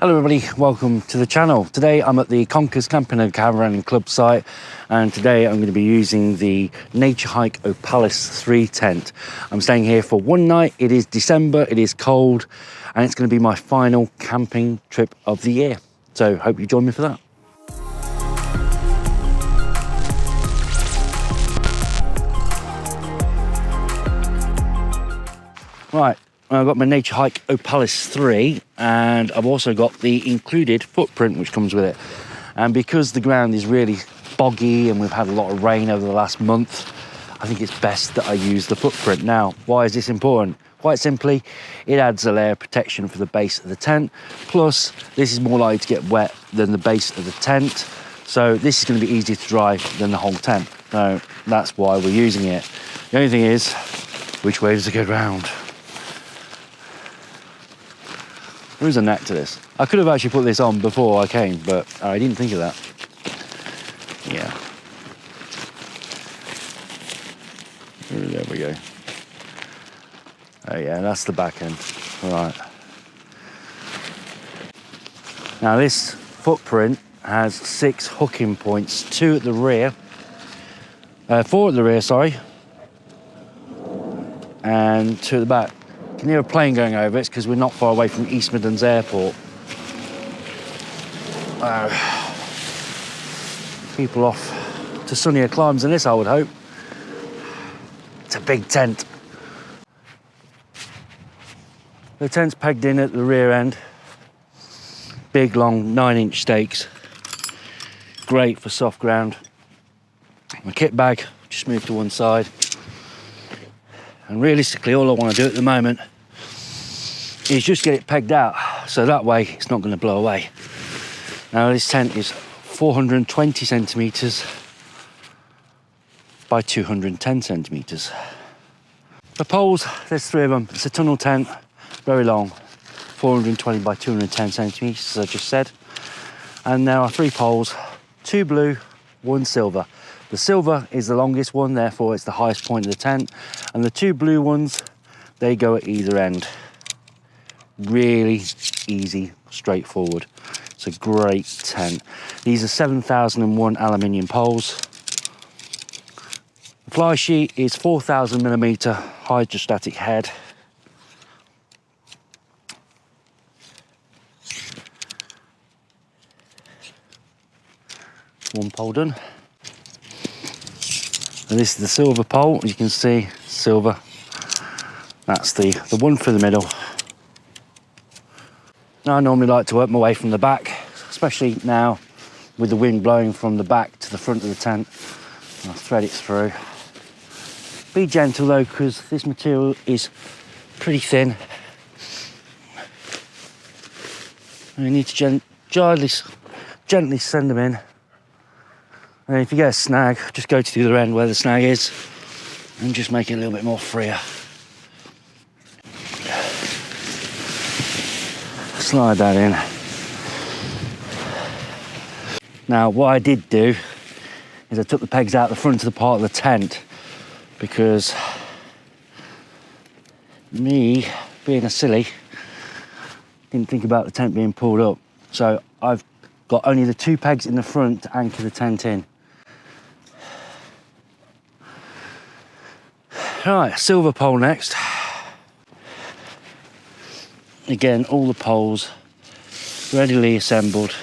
Hello everybody, welcome to the channel. Today I'm at the Conkers Camping and Caravanning Club site, and today I'm going to be using the Naturehike Opalus 3 tent. I'm staying here for one night. It is December, it is cold, and it's going to be my final camping trip of the year. So hope you join me for that. Right, I've got my Naturehike Opalus 3, and I've also got the included footprint which comes with it. And because the ground is really boggy and we've had a lot of rain over the last month, I think it's best that I use the footprint. Now, why is this important? Quite simply, it adds a layer of protection for the base of the tent. Plus, this is more likely to get wet than the base of the tent. So this is going to be easier to dry than the whole tent. So that's why we're using it. The only thing is, which way does it go round? There is a neck to this. I could have actually put this on before I came, but I didn't think of that. Yeah. There we go. Oh yeah, that's the back end. All right. Now this footprint has 6 hooking points, 2 at the rear, 4 at the rear, sorry, and 2 at the back. You can hear a plane going over. It's because we're not far away from East Midlands Airport. People off to sunnier climes than this, I would hope. It's a big tent. The tent's pegged in at the rear end. Big, long 9-inch stakes. Great for soft ground. My kit bag just moved to one side. And realistically, all I want to do at the moment is just get it pegged out, so that way it's not going to blow away. Now this tent is 420 centimetres by 210 centimetres. The poles, there's 3 of them. It's a tunnel tent, very long, 420 by 210 centimetres, as I just said. And there are 3 poles, 2 blue, 1 silver. The silver is the longest one, therefore it's the highest point of the tent. And the 2 blue ones, they go at either end. Really easy, straightforward. It's a great tent. These are 7001 aluminium poles. The fly sheet is 4000mm hydrostatic head. One pole done. And this is the silver pole, as you can see, silver. That's the one through the middle. Now I normally like to work my way from the back, especially now with the wind blowing from the back to the front of the tent. I'll thread it through. Be gentle though, because this material is pretty thin. And you need to gently send them in. And if you get a snag, just go to the other end where the snag is and just make it a little bit more freer. Slide that in. Now, what I did do is I took the pegs out the front of the part of the tent, because me, being a silly, didn't think about the tent being pulled up. So I've got only the 2 pegs in the front to anchor the tent in. Right, silver pole next. Again, all the poles readily assembled.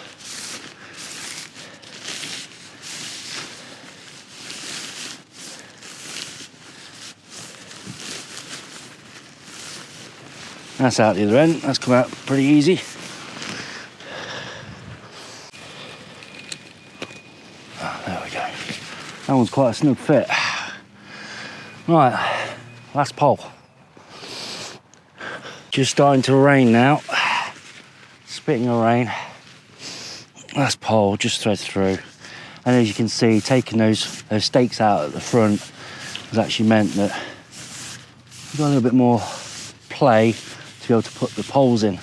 That's out the other end. That's come out pretty easy. Oh, there we go. That one's quite a snug fit. Right, last pole. Just starting to rain now. Spitting a rain. Last pole, just thread through. And as you can see, taking those stakes out at the front has actually meant that we've got a little bit more play to be able to put the poles in.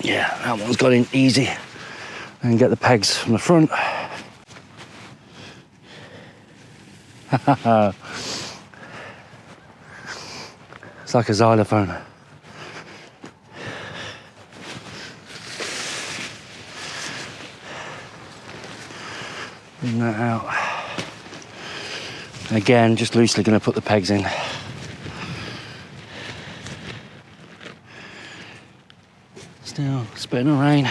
Yeah, that one's got in easy. And get the pegs from the front. It's like a xylophone. Bring that out. Again, just loosely going to put the pegs in. Still spitting of rain.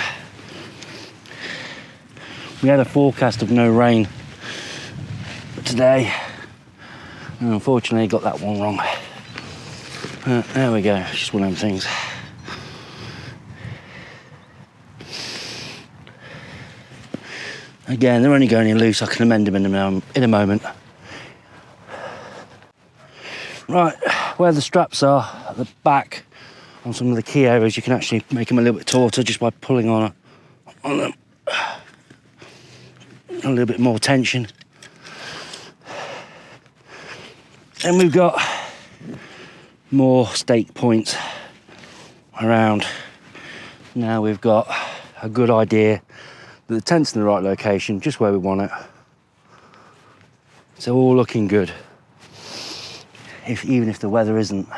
We had a forecast of no rain today, and unfortunately got that one wrong. There we go, it's just one of them things. Again, they're only going in loose. I can amend them in a moment. Right, where the straps are at the back on some of the key areas, you can actually make them a little bit tauter just by pulling on them. A little bit more tension. And we've got more stake points around. Now we've got a good idea that the tent's in the right location, just where we want it. So all looking good, even if the weather isn't.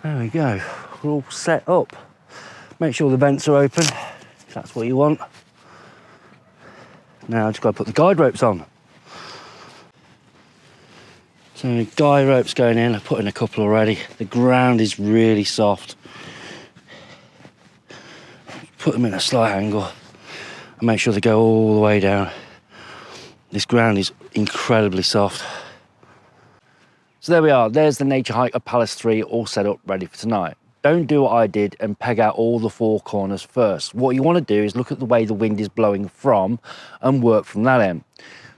There we go, we're all set up. Make sure the vents are open, if that's what you want. Now I've just got to put the guide ropes on. So guide ropes going in, I've put in a couple already. The ground is really soft. Put them in a slight angle and make sure they go all the way down. This ground is incredibly soft. So there we are, there's the Naturehike Opalus 3 all set up ready for tonight. Don't do what I did and peg out all the four corners first. What you want to do is look at the way the wind is blowing from and work from that end.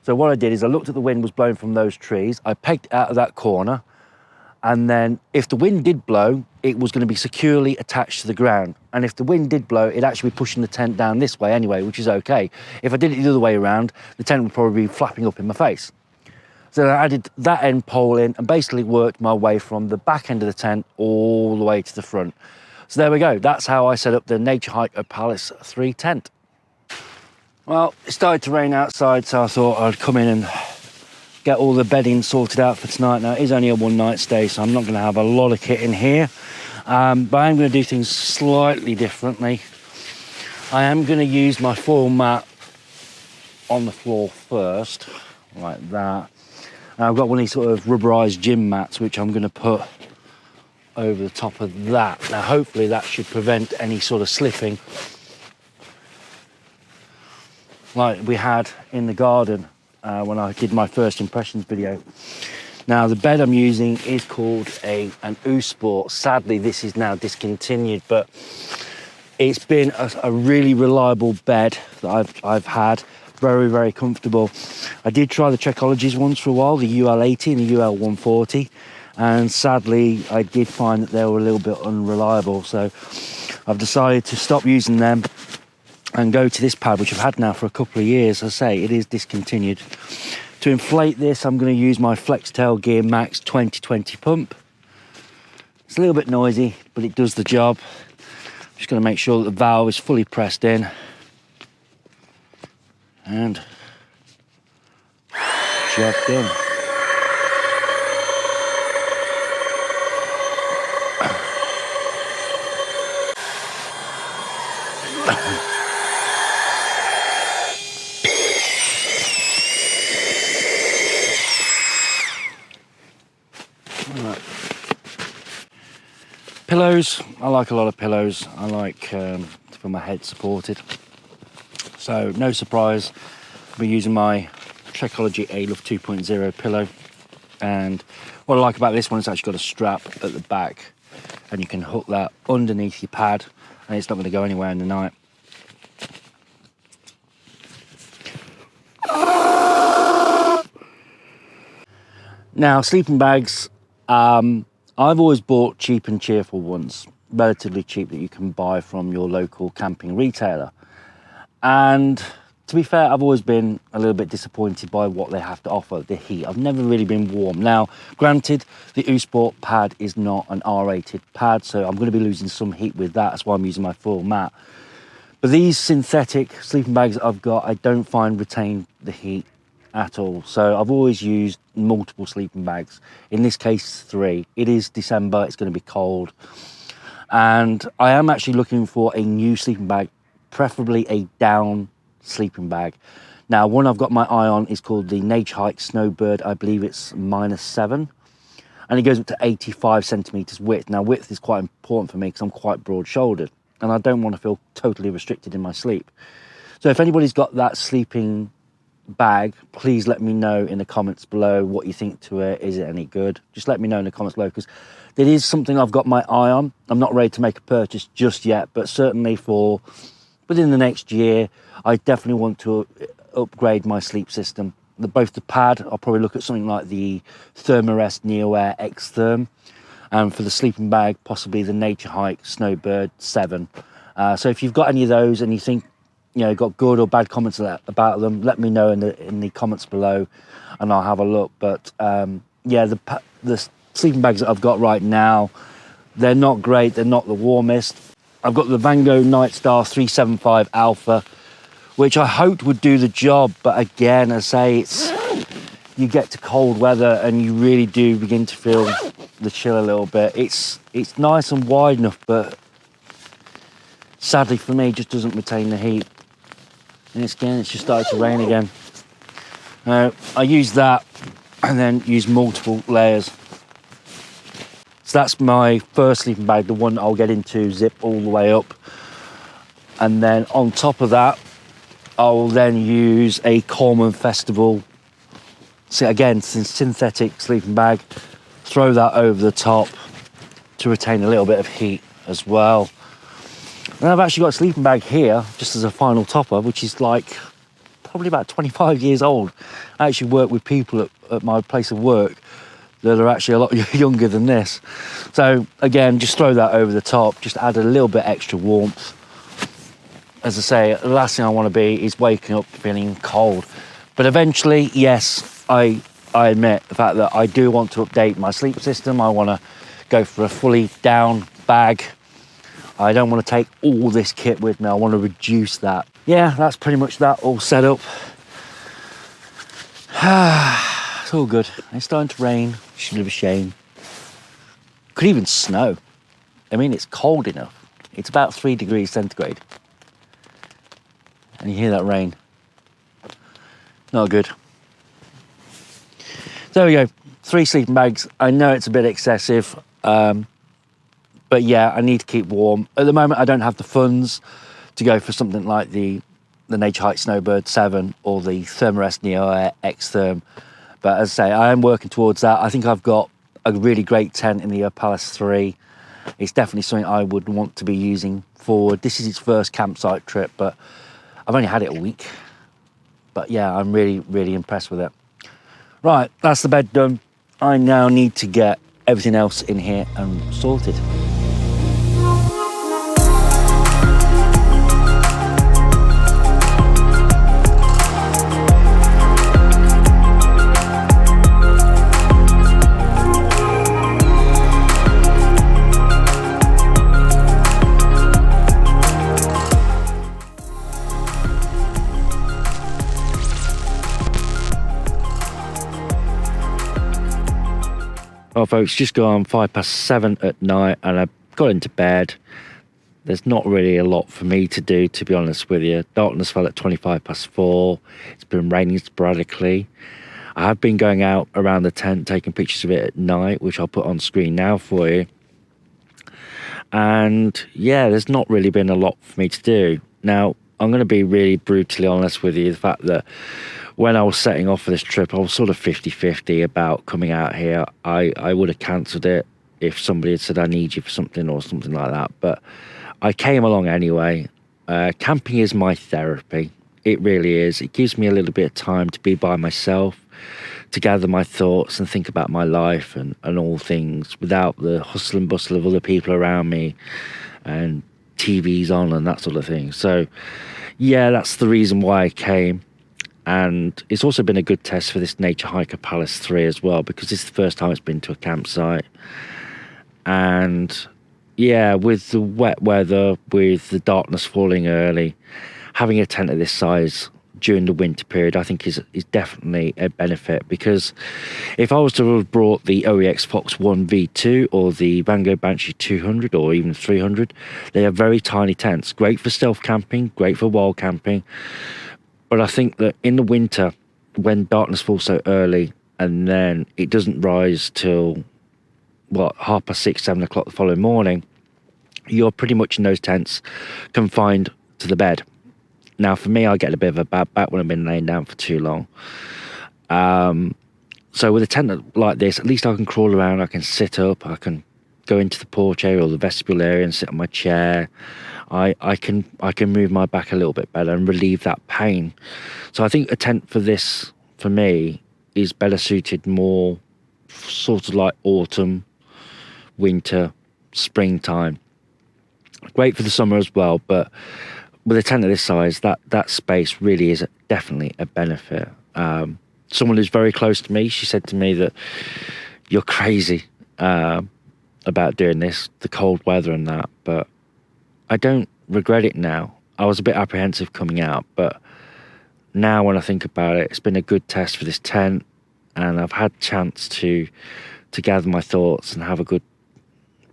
So what I did is I looked at the wind was blowing from those trees, I pegged out of that corner, and then if the wind did blow, it was going to be securely attached to the ground. And if the wind did blow, it'd actually be pushing the tent down this way anyway, which is okay. If I did it the other way around, the tent would probably be flapping up in my face. So I added that end pole in and basically worked my way from the back end of the tent all the way to the front. So there we go. That's how I set up the Naturehike Opalus 3 tent. Well, it started to rain outside, so I thought I'd come in and get all the bedding sorted out for tonight. Now, it is only a one night stay, so I'm not going to have a lot of kit in here. But I am going to do things slightly differently. I am going to use my foil mat on the floor first, like that. And I've got one of these sort of rubberized gym mats, which I'm going to put over the top of that. Now, hopefully that should prevent any sort of slipping like we had in the garden when I did my first impressions video. Now, the bed I'm using is called an U-Sport. Sadly, this is now discontinued, but it's been a really reliable bed that I've had. Very, very comfortable. I did try the Trekologies ones for a while, the UL80 and the UL140, and sadly I did find that they were a little bit unreliable, so I've decided to stop using them and go to this pad, which I've had now for a couple of years. As I say, it is discontinued. To inflate this, I'm going to use my Flextail Gear Max 2020 pump. It's a little bit noisy, but it does the job. Just going to make sure that the valve is fully pressed in. And job done. Right. Pillows, I like a lot of pillows. I like to feel my head supported. So, no surprise, I'll be using my Trekology A-Love 2.0 pillow. And what I like about this one is it's actually got a strap at the back, and you can hook that underneath your pad, and it's not going to go anywhere in the night. Now, sleeping bags, I've always bought cheap and cheerful ones, relatively cheap, that you can buy from your local camping retailer. And To be fair, I've always been a little bit disappointed by what they have to offer, the heat. I've never really been warm. Now, granted, the U-Sport pad is not an R-rated pad, so I'm going to be losing some heat with that. That's why I'm using my full mat. But these synthetic sleeping bags that I've got, I don't find retain the heat at all. So I've always used multiple sleeping bags. In this case, 3. It is December, it's going to be cold. And I am actually looking for a new sleeping bag, preferably a down sleeping bag. Now, one I've got my eye on is called the Naturehike Snowbird. I believe it's -7, and it goes up to 85 centimeters width. Now, width is quite important for me because I'm quite broad-shouldered, and I don't want to feel totally restricted in my sleep. So if anybody's got that sleeping bag, please let me know in the comments below what you think to it. Is it any good? Just let me know in the comments below, because it is something I've got my eye on. I'm not ready to make a purchase just yet, but certainly for within the next year, I definitely want to upgrade my sleep system. Both the pad, I'll probably look at something like the Thermarest NeoAir X Therm, and for the sleeping bag, possibly the Naturehike Snowbird 7. So if you've got any of those and you think, you know, got good or bad comments about them, let me know in the comments below, and I'll have a look. But yeah, the sleeping bags that I've got right now, they're not great. They're not the warmest. I've got the Vango Nightstar 375 Alpha, which I hoped would do the job, but again, I say, you get to cold weather and you really do begin to feel the chill a little bit. It's nice and wide enough, but sadly for me, it just doesn't retain the heat. And it's just started to rain again. I use that and then use multiple layers. So that's my first sleeping bag, the one I'll get into, zip all the way up. And then on top of that, I'll then use a Coleman Festival, so again, synthetic sleeping bag, throw that over the top to retain a little bit of heat as well. And I've actually got a sleeping bag here, just as a final topper, which is like probably about 25 years old. I actually work with people at my place of work that are actually a lot younger than this. So again, just throw that over the top, just add a little bit extra warmth. As I say, the last thing I want to be is waking up feeling cold. But eventually, yes, I admit the fact that I do want to update my sleep system. I want to go for a fully down bag. I don't want to take all this kit with me. I want to reduce that. Yeah, that's pretty much that all set up. It's all good. It's starting to rain, which is a bit of a shame. Could even snow. I mean, it's cold enough. It's about 3 degrees centigrade. And you hear that rain. Not good. There we go. 3 sleeping bags. I know it's a bit excessive. But yeah, I need to keep warm. At the moment, I don't have the funds to go for something like the Naturehike Snowbird 7 or the Thermarest NeoAir X Therm. But as I say, I am working towards that. I think I've got a really great tent in the Opalus 3. It's definitely something I would want to be using forward. This is its first campsite trip, but I've only had it a week. But yeah, I'm really, really impressed with it. Right, that's the bed done. I now need to get everything else in here and sorted. Well, folks, just gone 7:05 at night and I got into bed. There's not really a lot for me to do, to be honest with you. Darkness fell at 4:25. It's been raining sporadically. I have been going out around the tent, taking pictures of it at night, which I'll put on screen now for you. And yeah, there's not really been a lot for me to do. Now, I'm going to be really brutally honest with you. The fact that when I was setting off for this trip, I was sort of 50-50 about coming out here. I would have cancelled it if somebody had said, I need you for something or something like that. But I came along anyway. Camping is my therapy. It really is. It gives me a little bit of time to be by myself, to gather my thoughts and think about my life and all things without the hustle and bustle of other people around me and TVs on and that sort of thing. So yeah, that's the reason why I came. And it's also been a good test for this Naturehike Opalus 3 as well, because this is the first time it's been to a campsite. And yeah, with the wet weather, with the darkness falling early, having a tent of this size during the winter period, I think is definitely a benefit. Because if I was to have brought the OEX Fox 1 V2 or the Vango Banshee 200 or even 300, they are very tiny tents, great for stealth camping, great for wild camping. But I think that in the winter, when darkness falls so early and then it doesn't rise till, 6:30, 7 o'clock the following morning, you're pretty much in those tents confined to the bed. Now, for me, I get a bit of a bad back when I've been laying down for too long. So with a tent like this, at least I can crawl around, I can sit up, I can go into the porch area or the vestibule area and sit on my chair. I can move my back a little bit better and relieve that pain. So I think a tent for this, for me, is better suited more sort of like autumn, winter, springtime. Great for the summer as well, but with a tent of this size, that space really is definitely a benefit. Someone who's very close to me, she said to me that you're crazy about doing this, the cold weather and that, but I don't regret it now. I was a bit apprehensive coming out, but now when I think about it, it's been a good test for this tent, and I've had a chance to gather my thoughts and have a good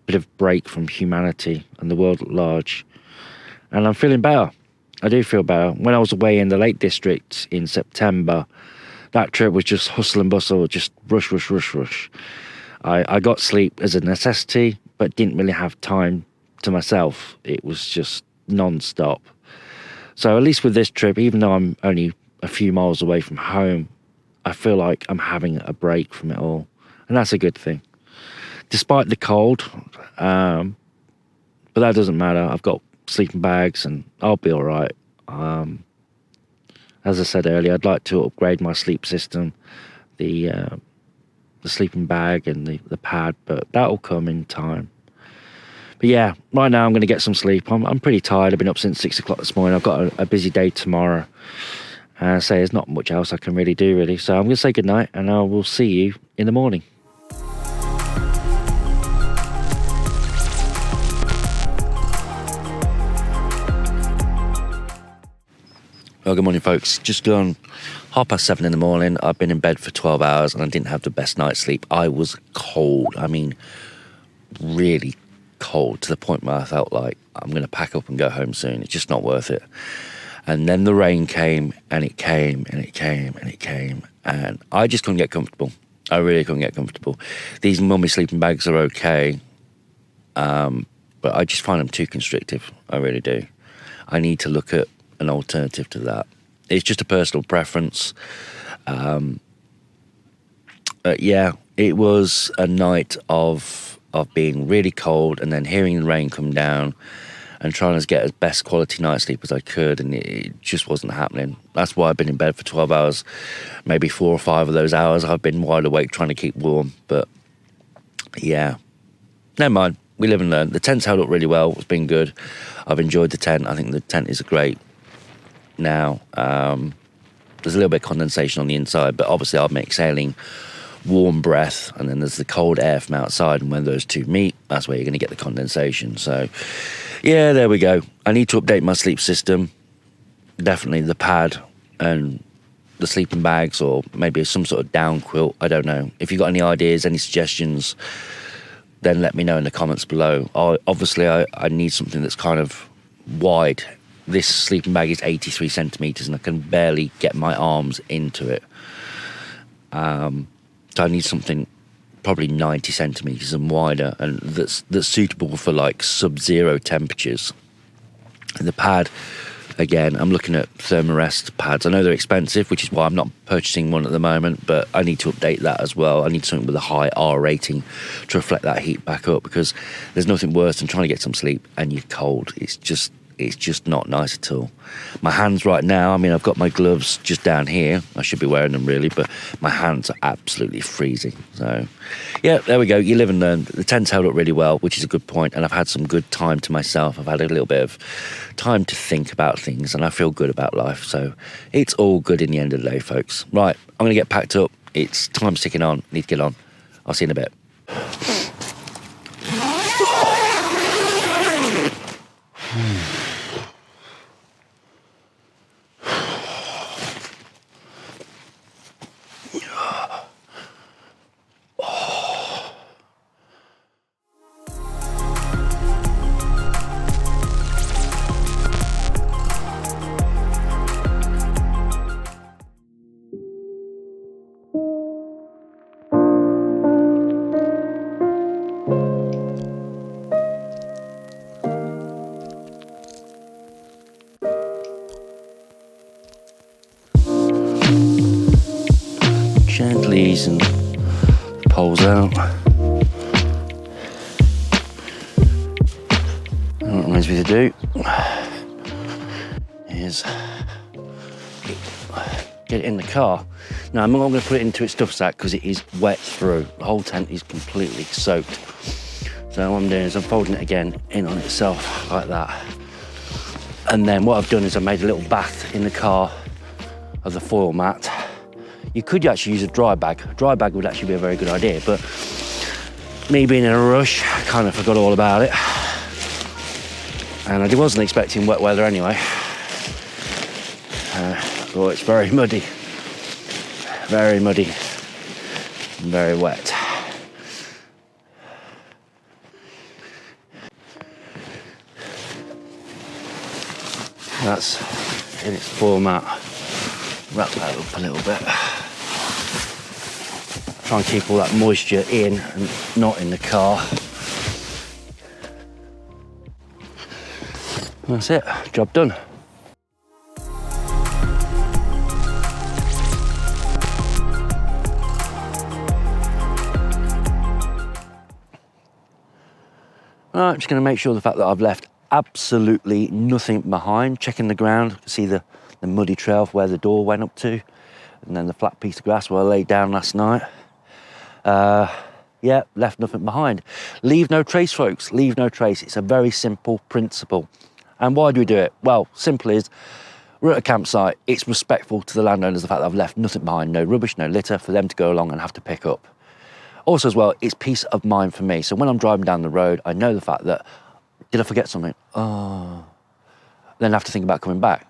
bit of break from humanity and the world at large. And I'm feeling better. I do feel better. When I was away in the Lake District in September, that trip was just hustle and bustle, just rush, rush, rush, rush. I got sleep as a necessity, but didn't really have time to myself. It was just non-stop. So at least with this trip, even though I'm only a few miles away from home, I feel like I'm having a break from it all. And that's a good thing. Despite the cold, but that doesn't matter. I've got sleeping bags and I'll be all right. As I said earlier, I'd like to upgrade my sleep system, the sleeping bag and the pad, but that'll come in time. But yeah, right now I'm going to get some sleep. I'm pretty tired. I've been up since 6 o'clock this morning. I've got a busy day tomorrow. So there's not much else I can really do, really. So I'm going to say goodnight, and I will see you in the morning. Well, good morning, folks. Just gone 7:30 in the morning. I've been in bed for 12 hours, and I didn't have the best night's sleep. I was cold. I mean, really cold, to the point where I felt like I'm going to pack up and go home soon. It's just not worth it. And then the rain came, and it came, and it came, and it came, and I just couldn't get comfortable. I really couldn't get comfortable. These mummy sleeping bags are okay, but I just find them too constrictive. I really do. I need to look at an alternative to that. It's just a personal preference. Yeah, it was a night of being really cold, and then hearing the rain come down and trying to get as best quality night's sleep as I could, and it just wasn't happening. That's why I've been in bed for 12 hours. Maybe 4 or 5 of those hours I've been wide awake trying to keep warm. But yeah, never mind. We live and learn. The tent's held up really well. It's been good. I've enjoyed the tent. I think the tent is great now. There's a little bit of condensation on the inside, but obviously I'm exhaling warm breath, and then there's the cold air from outside, and when those two meet, that's where you're going to get the condensation. So yeah, there we go. I need to update my sleep system. Definitely the pad and the sleeping bags, or maybe some sort of down quilt. I don't know. If you've got any ideas, any suggestions, then let me know in the comments below. Obviously I need something that's kind of wide. This sleeping bag is 83 centimetres and I can barely get my arms into it. So I need something probably 90 centimetres and wider, and that's suitable for like sub-zero temperatures. And the pad, again, I'm looking at Thermarest pads. I know they're expensive, which is why I'm not purchasing one at the moment, but I need to update that as well. I need something with a high R rating to reflect that heat back up, because there's nothing worse than trying to get some sleep and you're cold. It's just It's just not nice at all. My hands right now, I mean, I've got my gloves just down here. I should be wearing them really, but my hands are absolutely freezing. So yeah, there we go. You live and learn. The tent's held up really well, which is a good point, and I've had some good time to myself. I've had a little bit of time to think about things, and I feel good about life. So it's all good in the end of the day, folks. Right, I'm gonna get packed up. It's time's ticking on. Need to get on. I'll see you in a bit. Gently easing the poles out. And what reminds me to do is get it in the car. Now I'm not going to put it into its stuff sack because it is wet through. The whole tent is completely soaked. So what I'm doing is I'm folding it again in on itself like that. And then what I've done is I made a little bath in the car of the foil mat. You could actually use a dry bag. A dry bag would actually be a very good idea, but me being in a rush, I kind of forgot all about it. And I wasn't expecting wet weather anyway. Well, it's very muddy, and very wet. That's in its format. Wrap that up a little bit. Try and keep all that moisture in and not in the car. That's it, job done. Right, I'm just going to make sure the fact that I've left absolutely nothing behind. Checking the ground, see the muddy trail where the door went up to, and then the flat piece of grass where I laid down last night. Yeah, left nothing behind. Leave no trace, folks, leave no trace. It's a very simple principle. And why do we do it? Well, simple is, we're at a campsite, it's respectful to the landowners, the fact that I've left nothing behind, no rubbish, no litter for them to go along and have to pick up. Also as well, it's peace of mind for me. So when I'm driving down the road, I know the fact that, did I forget something? Oh, then I have to think about coming back.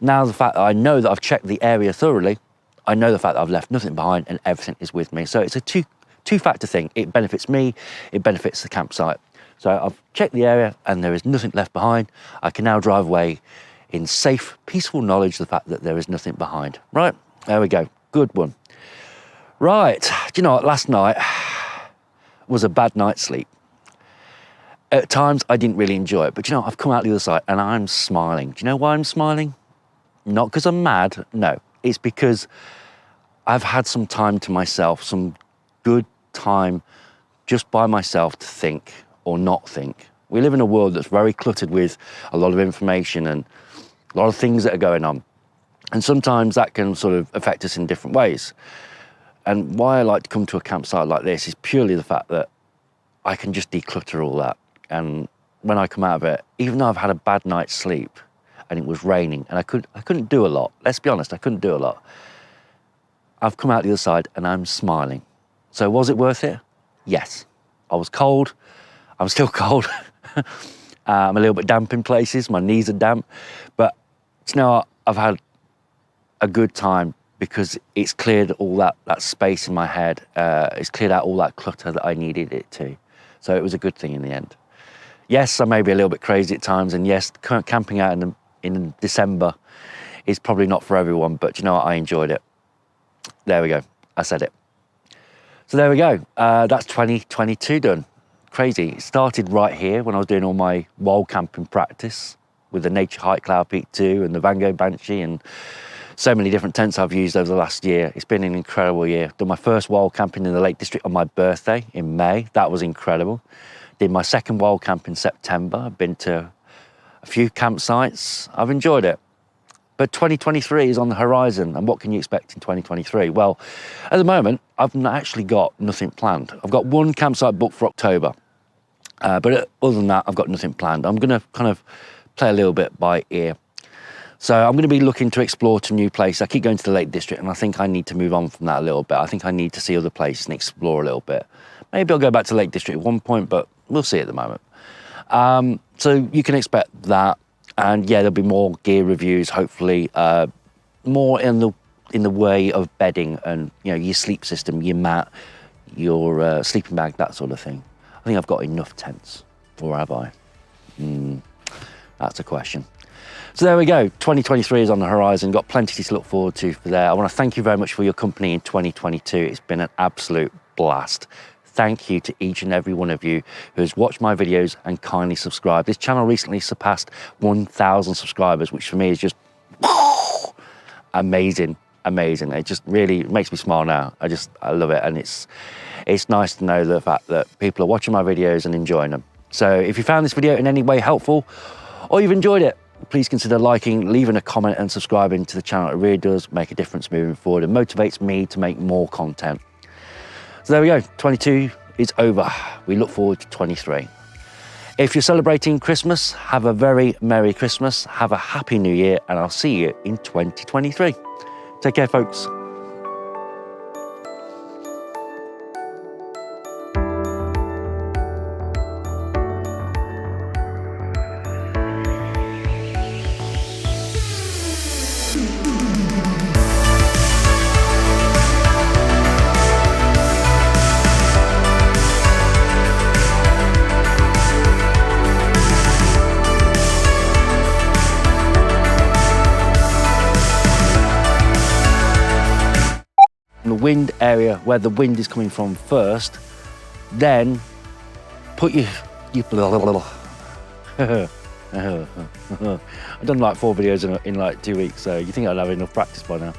Now the fact that I know that I've checked the area thoroughly, I know the fact that I've left nothing behind and everything is with me. So it's a two-factor thing. It benefits me, it benefits the campsite. So I've checked the area and there is nothing left behind. I can now drive away in safe, peaceful knowledge of the fact that there is nothing behind. Right, there we go, good one. Right, do you know what, last night was a bad night's sleep. At times I didn't really enjoy it, but you know, I've come out the other side and I'm smiling. Do you know why I'm smiling? Not because I'm mad, no. It's because I've had some time to myself, some good time just by myself to think or not think. We live in a world that's very cluttered with a lot of information and a lot of things that are going on. And sometimes that can sort of affect us in different ways. And why I like to come to a campsite like this is purely the fact that I can just declutter all that. And when I come out of it, even though I've had a bad night's sleep and it was raining and I couldn't do a lot, let's be honest, I couldn't do a lot. I've come out the other side and I'm smiling. So was it worth it? Yes. I was cold, I'm still cold. I'm a little bit damp in places, my knees are damp, but you know what? I've had a good time because it's cleared all that space in my head. It's cleared out all that clutter that I needed it to. So it was a good thing in the end. Yes, I may be a little bit crazy at times, and yes, camping out in December is probably not for everyone, but you know what, I enjoyed it. There we go, I said it. So there we go, that's 2022 done. Crazy, it started right here when I was doing all my wild camping practice with the Naturehike Cloud Peak 2 and the Van Gogh Banshee and so many different tents I've used over the last year. It's been an incredible year. Done my first wild camping in the Lake District on my birthday in May. That was incredible. Did my second wild camp in September. I've been to a few campsites. I've enjoyed it. But 2023 is on the horizon, and what can you expect in 2023? Well, at the moment, I've actually got nothing planned. I've got one campsite booked for October, but other than that, I've got nothing planned. I'm gonna kind of play a little bit by ear. So I'm gonna be looking to explore to new places. I keep going to the Lake District, and I think I need to move on from that a little bit. I think I need to see other places and explore a little bit. Maybe I'll go back to Lake District at one point, but we'll see at the moment. So you can expect that. And yeah, there'll be more gear reviews, hopefully, more in the way of bedding and, you know, your sleep system, your mat, your sleeping bag, that sort of thing. I think I've got enough tents, or have I? That's a question. So there we go, 2023 is on the horizon, got plenty to look forward to for there. I want to thank you very much for your company in 2022. It's been an absolute blast. Thank you to each and every one of you who has watched my videos and kindly subscribed. This channel recently surpassed 1,000 subscribers, which for me is just amazing, amazing. It just really makes me smile now. I love it, and it's nice to know the fact that people are watching my videos and enjoying them. So if you found this video in any way helpful, or you've enjoyed it, please consider liking, leaving a comment and subscribing to the channel. It really does make a difference moving forward and motivates me to make more content. So there we go, 22 is over. We look forward to 23. If you're celebrating Christmas, have a very Merry Christmas, have a Happy New Year, and I'll see you in 2023. Take care, folks. The wind area where the wind is coming from first, then put your I've done like 4 videos in like 2 weeks, so you think I'd have enough practice by now.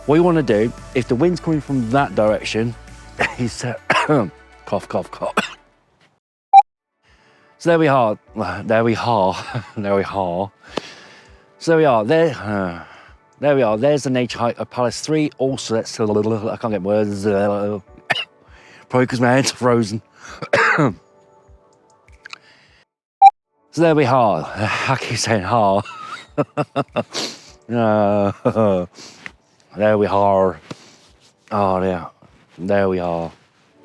What you want to do, if the wind's coming from that direction, is cough, cough, cough. So there we are, there we are, there we are. So there we are, there we are, there's the Naturehike Opalus 3. Also, that's still a little, I can't get words. Probably because my hands are frozen. So there we are. I keep saying ha. There we are. Oh, yeah. There we are.